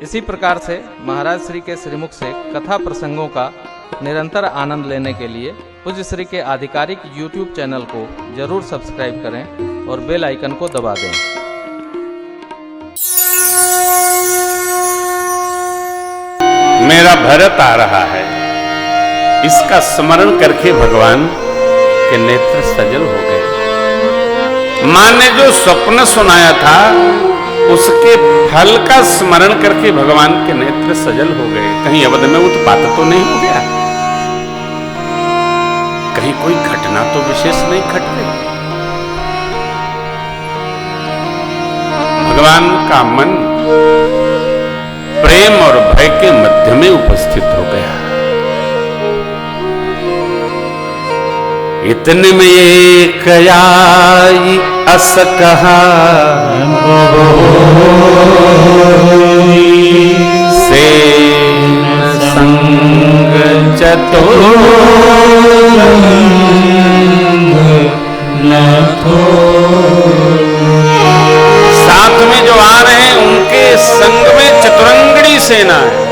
इसी प्रकार से महाराज श्री के श्रीमुख से कथा प्रसंगों का निरंतर आनंद लेने के लिए पूज्य श्री के आधिकारिक YouTube चैनल को जरूर सब्सक्राइब करें और बेल आइकन को दबा दें। मेरा भरत आ रहा है, इसका स्मरण करके भगवान के नेत्र सजल हो गए। मां ने जो स्वप्न सुनाया था उसके फल का स्मरण करके भगवान के नेत्र सजल हो गए। कहीं अवध में उत्पात तो नहीं हो गया, कहीं कोई घटना तो विशेष नहीं घट गई। भगवान का मन प्रेम और भय के मध्य में उपस्थित हो गया। इतने में एक आई अस कहा से संग चतुर साथ में जो आ रहे हैं उनके संग में चतुरंगड़ी सेना है।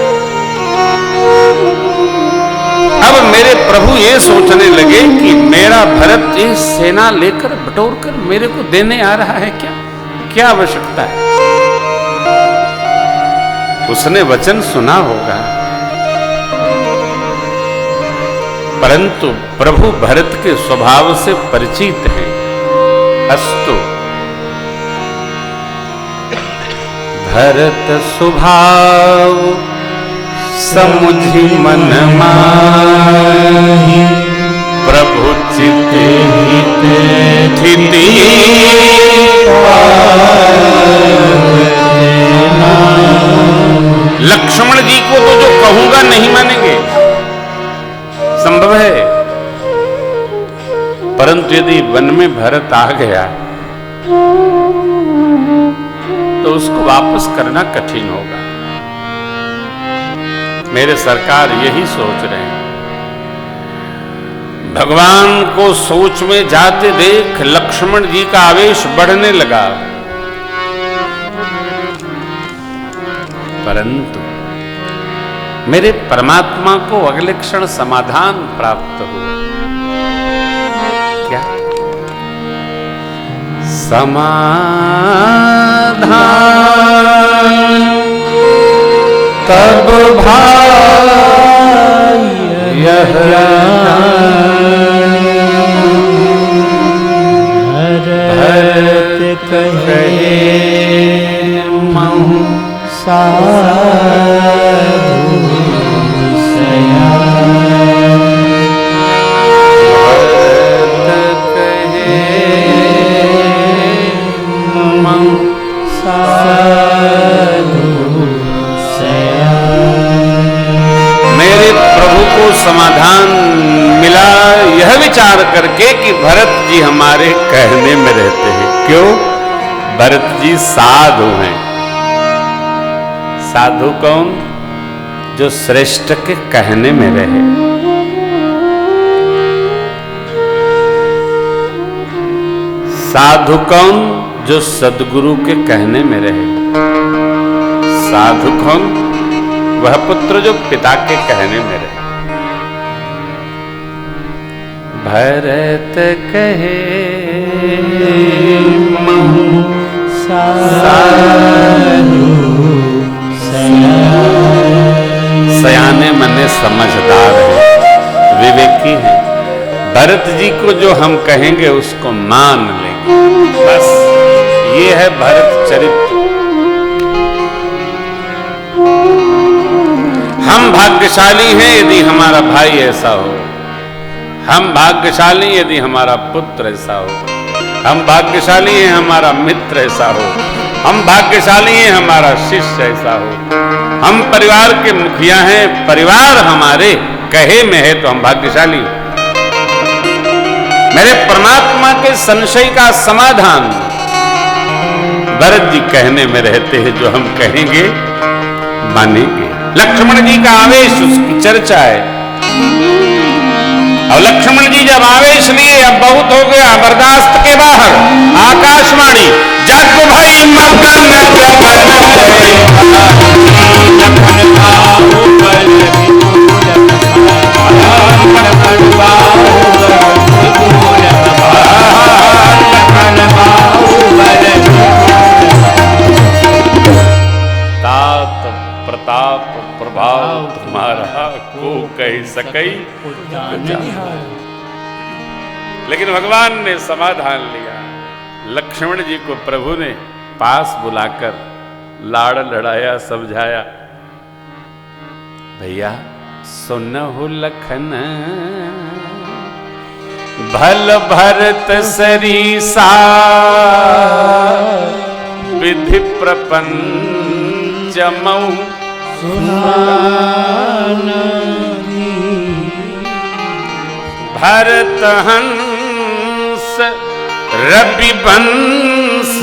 अब मेरे प्रभु ये सोचने लगे कि मेरा भरत ये सेना लेकर बटोर कर मेरे को देने आ रहा है, क्या आवश्यकता है। उसने वचन सुना होगा, परंतु प्रभु भरत के स्वभाव से परिचित हैं। अस्तु भरत स्वभाव समुझि मन माहि प्रभु चित हिति लक्ष्मण जी को तो जो कहूंगा नहीं मानेंगे, संभव है, परंतु यदि वन में भरत आ गया तो उसको वापस करना कठिन होगा। मेरे सरकार यही सोच रहे हैं। भगवान को सोच में जाते देख लक्ष्मण जी का आवेश बढ़ने लगा, परंतु मेरे परमात्मा को अगले क्षण समाधान प्राप्त हुआ। क्या समाधान तब भाई यह भरत कहे महु साधु भरत कहे महु साधु मेरे प्रभु को समाधान मिला यह विचार करके कि भरत जी हमारे कहने में रहते हैं। क्यों? भरत जी साधु हैं। साधु कौन? जो श्रेष्ठ के कहने में रहे। साधु कौन? जो सद्गुरु के कहने में रहे। साधु कौन? वह पुत्र जो पिता के कहने में रहे। भरत कहे महु साधु सयाने मने समझदार है, विवेकी है। भरत जी को जो हम कहेंगे उसको मान लेंगे, बस ये है भरत चरित्र। हम भाग्यशाली हैं यदि हमारा भाई ऐसा हो, हम भाग्यशाली यदि हमारा पुत्र ऐसा हो, हम भाग्यशाली हैं हमारा मित्र ऐसा हो, हम भाग्यशाली हैं हमारा शिष्य ऐसा हो। हम परिवार के मुखिया हैं, परिवार हमारे कहे में है तो हम भाग्यशाली हो। मेरे परमात्मा के संशय का समाधान भरत जी कहने में रहते हैं। जो हम कहेंगे मानेंगे। लक्ष्मण जी का आवेश उसकी चर्चा है। और लक्ष्मण जी जब आवेश लिए अब बहुत हो गया, बर्दाश्त के बाहर आकाशवाणी, जग भाई मगन तात प्रताप प्रभाव तुम्हारा को कह सकई। लेकिन भगवान ने समाधान लिया। लक्ष्मण जी को प्रभु ने पास बुलाकर लाड़ लड़ाया, समझाया, भैया सुनहु लखन भल भरत सरीसा विधि प्रपंच मऊ भरत हंस रविवंश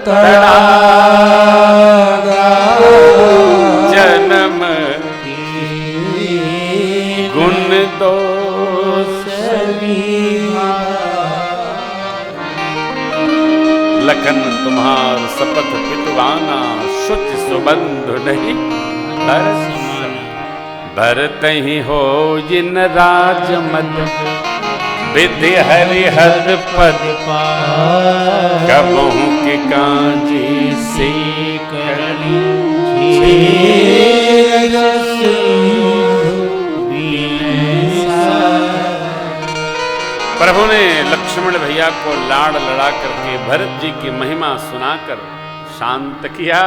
तड़ा जन्म गुण दोष लखन तुम्हार शपथ पितवाना शुच सुबंधु नहीं भरत ही हो जिन राजमद विधि हरिहर पद कबहू के कांजी से करनी प्रभु ने लक्ष्मण भैया को लाड़ लड़ा करके भरत जी की महिमा सुनाकर शांत किया।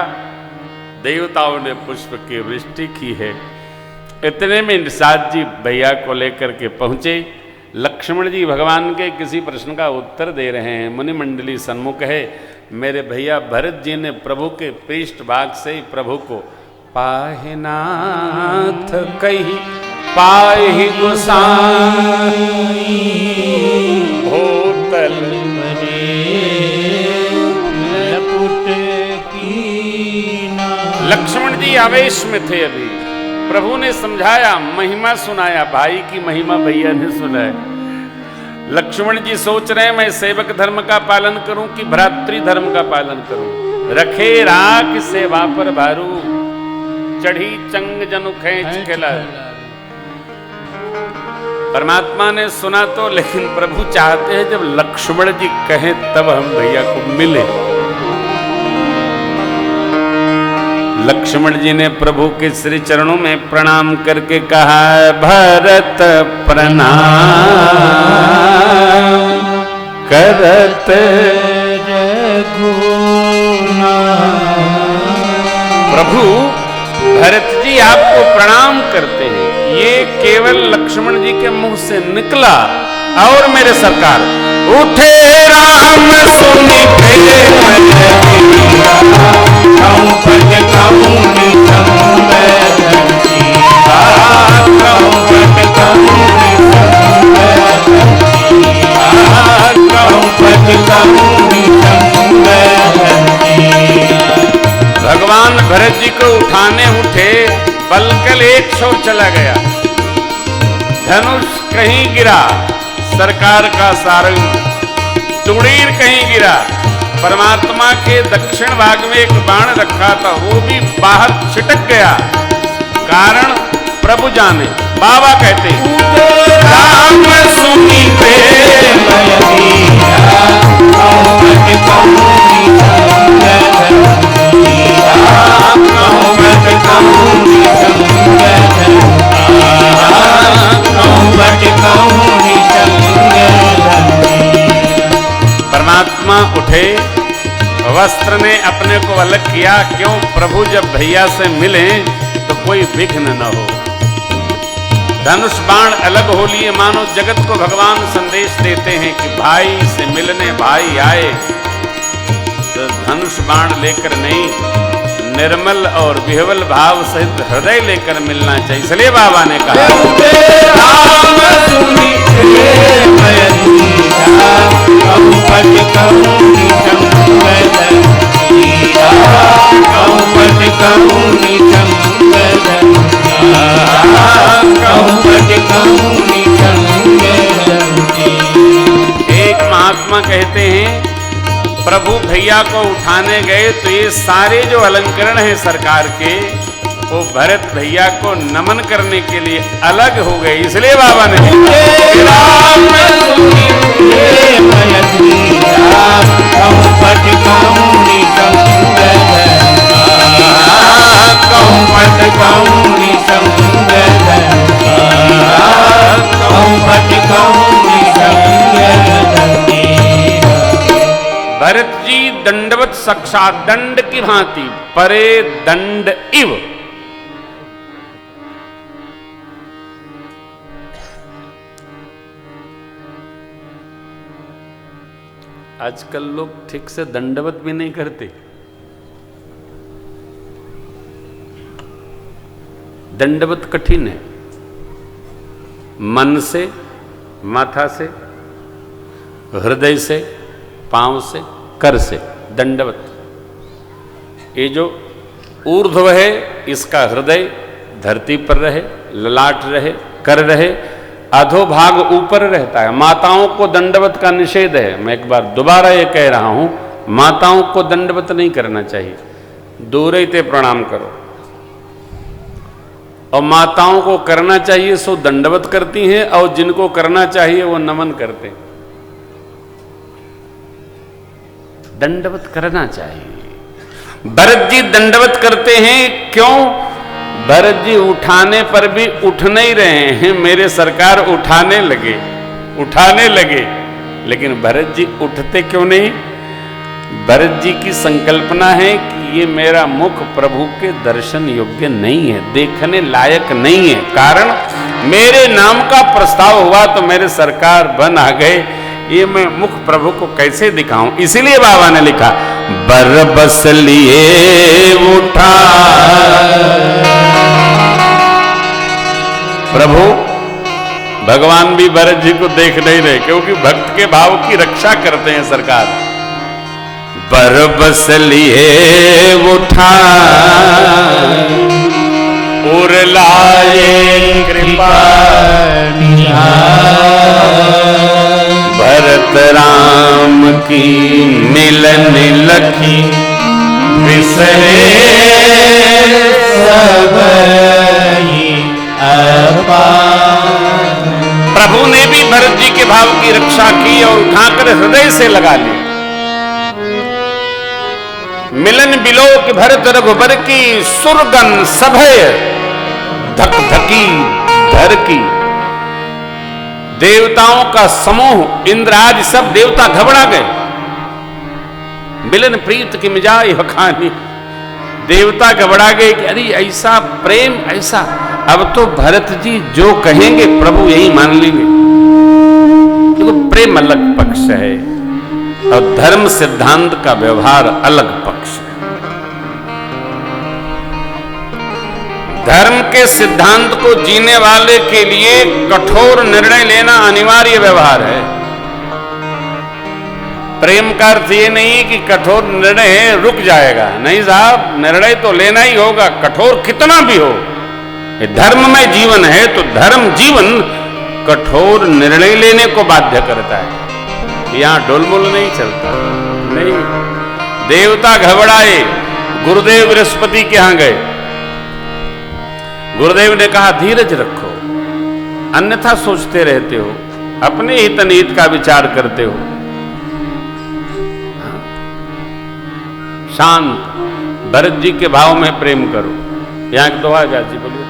देवताओं ने पुष्प की वृष्टि की है। इतने में निषाद जी भैया को लेकर के पहुंचे। लक्ष्मण जी भगवान के किसी प्रश्न का उत्तर दे रहे हैं। मुनि मंडली सन्मुख है। मेरे भैया भरत जी ने प्रभु के पृष्ठ भाग से ही प्रभु को पाहि नाथ कही पाहि गोसाई भूतल लक्ष्मण जी आवेश में थे। अभी प्रभु ने समझाया, महिमा सुनाया, भाई की महिमा भैया ने सुनाया। लक्ष्मण जी सोच रहे हैं मैं सेवक धर्म का पालन करूं कि भ्रातृ धर्म का पालन करूं। रखे राख सेवा पर भारू चढ़ी चंग जनु खेच खेला। परमात्मा ने सुना तो, लेकिन प्रभु चाहते हैं जब लक्ष्मण जी कहें तब हम भैया को मिले। लक्ष्मण जी ने प्रभु के श्री चरणों में प्रणाम करके कहा, भरत प्रणाम करत प्रभु भरत जी आपको प्रणाम करते हैं। ये केवल लक्ष्मण जी के मुंह से निकला। और मेरे सरकार उठे राम सुनि भगवान भरत जी को उठाने उठे, बलकल एक छोर चला गया, धनुष कहीं गिरा, सरकार का सारंग तुड़ीर कहीं गिरा। परमात्मा के दक्षिण भाग में एक बाण रखा था, वो भी बाहर छिटक गया। कारण प्रभु जाने। बाबा कहते राम सुनी परमात्मा उठे, वस्त्र ने अपने को अलग किया। क्यों? प्रभु जब भैया से मिले तो कोई विघ्न न हो। धनुष बाण अलग हो लिए, मानो जगत को भगवान संदेश देते हैं कि भाई से मिलने भाई आए। तो धनुष बाण लेकर नहीं, निर्मल और विह्वल भाव सहित हृदय लेकर मिलना चाहिए। इसलिए बाबा ने कहा एक महात्मा कहते हैं, प्रभु भैया को उठाने गए तो ये सारे जो अलंकरण हैं सरकार के, वो भरत भैया को नमन करने के लिए अलग हो गए। इसलिए बाबा ने साक्षात दंड की भांति परे दंड इव। आजकल लोग ठीक से दंडवत भी नहीं करते। दंडवत कठिन है। मन से, माथा से, हृदय से, पांव से, कर से दंडवत। ये जो ऊर्ध्व है इसका हृदय धरती पर रहे, ललाट रहे, कर रहे, अधोभाग ऊपर रहता है। माताओं को दंडवत का निषेध है। मैं एक बार दोबारा ये कह रहा हूं, माताओं को दंडवत नहीं करना चाहिए, दूर ही ते प्रणाम करो। और माताओं को करना चाहिए सो दंडवत करती हैं, और जिनको करना चाहिए वो नमन करते हैं। दंडवत करना चाहिए। भरत जी दंडवत करते हैं, क्यों? भरत जी उठाने पर भी उठ नहीं रहे हैं, मेरे सरकार उठाने लगे, लेकिन भरत जी उठते क्यों नहीं? भरत जी की संकल्पना है कि ये मेरा मुख प्रभु के दर्शन योग्य नहीं है, देखने लायक नहीं है। कारण मेरे नाम का प्रस्ताव हुआ तो मेरे सरकार बन आ गए, ये मैं मुख प्रभु को कैसे दिखाऊं? इसीलिए बाबा ने लिखा बरबस लिए उठा। प्रभु भगवान भी भरत जी को देख नहीं रहे, क्योंकि भक्त के भाव की रक्षा करते हैं सरकार। बरबस लिए उठा और लाए कृपा भरत राम की मिलन लखी विसरे सब प्रभु ने भी भरत जी के भाव की रक्षा की और उठाकर हृदय से लगा ली। मिलन बिलोक भरत रघुबर की सुरगन सभय धक धकी धर की। देवताओं का समूह इंद्र आदि सब देवता घबरा गए। मिलन प्रीत की मिजाज हखानी, देवता घबरा गए कि अरे ऐसा प्रेम ऐसा। अब तो भरत जी जो कहेंगे प्रभु यही मान लेंगे, क्योंकि प्रेम अलग पक्ष है और धर्म सिद्धांत का व्यवहार अलग पक्ष है। धर्म के सिद्धांत को जीने वाले के लिए कठोर निर्णय लेना अनिवार्य व्यवहार है। प्रेम का अर्थ ये नहीं कि कठोर निर्णय है रुक जाएगा, नहीं साहब, निर्णय तो लेना ही होगा, कठोर कितना भी हो। धर्म में जीवन है तो धर्म जीवन कठोर निर्णय लेने को बाध्य करता है। यहां डोलमोल नहीं चलता। नहीं, देवता घबराए, गुरुदेव बृहस्पति के यहां गए। गुरुदेव ने कहा धीरज रखो, अन्यथा सोचते रहते हो, अपने हित अनिहित का विचार करते हो। शांत, भरत जी के भाव में प्रेम करो। यहां एक दोहा जाजी बोलिए।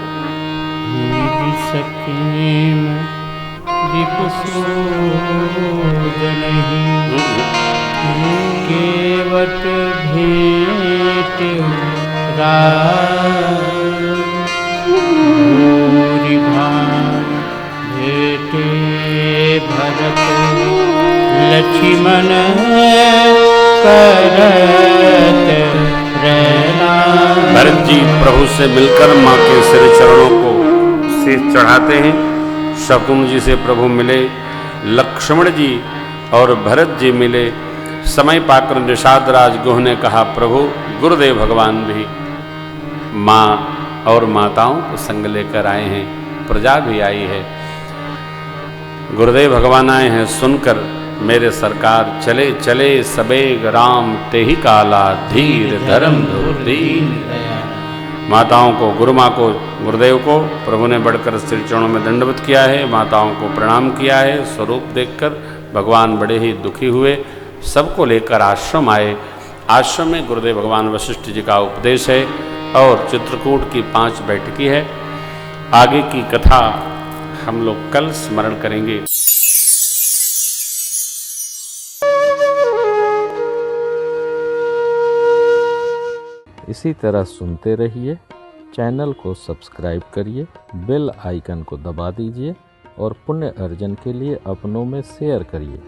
केवट भेंट भूरि भान भेटे भरत लक्ष्मण करत प्रणाम। भरत जी प्रभु से मिलकर मां के सिर चरणों को शीश चढ़ाते हैं। शकुन जी से प्रभु मिले, लक्ष्मण जी और भरत जी मिले। समय पाकर निषाद राज गुह ने कहा प्रभु गुरुदेव भगवान भी माँ और माताओं को संग लेकर आए हैं, प्रजा भी आई है। गुरुदेव भगवान आए हैं सुनकर मेरे सरकार चले चले सबेग राम ते ही काला धीर धर्म धीर। माताओं को, गुरु माँ को, गुरुदेव को प्रभु ने बढ़कर सिर चरणों में दंडवत किया है, माताओं को प्रणाम किया है। स्वरूप देखकर भगवान बड़े ही दुखी हुए, सबको लेकर आश्रम आए। आश्रम में गुरुदेव भगवान वशिष्ठ जी का उपदेश है और चित्रकूट की 5 बैठकी है। आगे की कथा हम लोग कल स्मरण करेंगे। इसी तरह सुनते रहिए। चैनल को सब्सक्राइब करिए, बेल आइकन को दबा दीजिए और पुण्य अर्जन के लिए अपनों में शेयर करिए।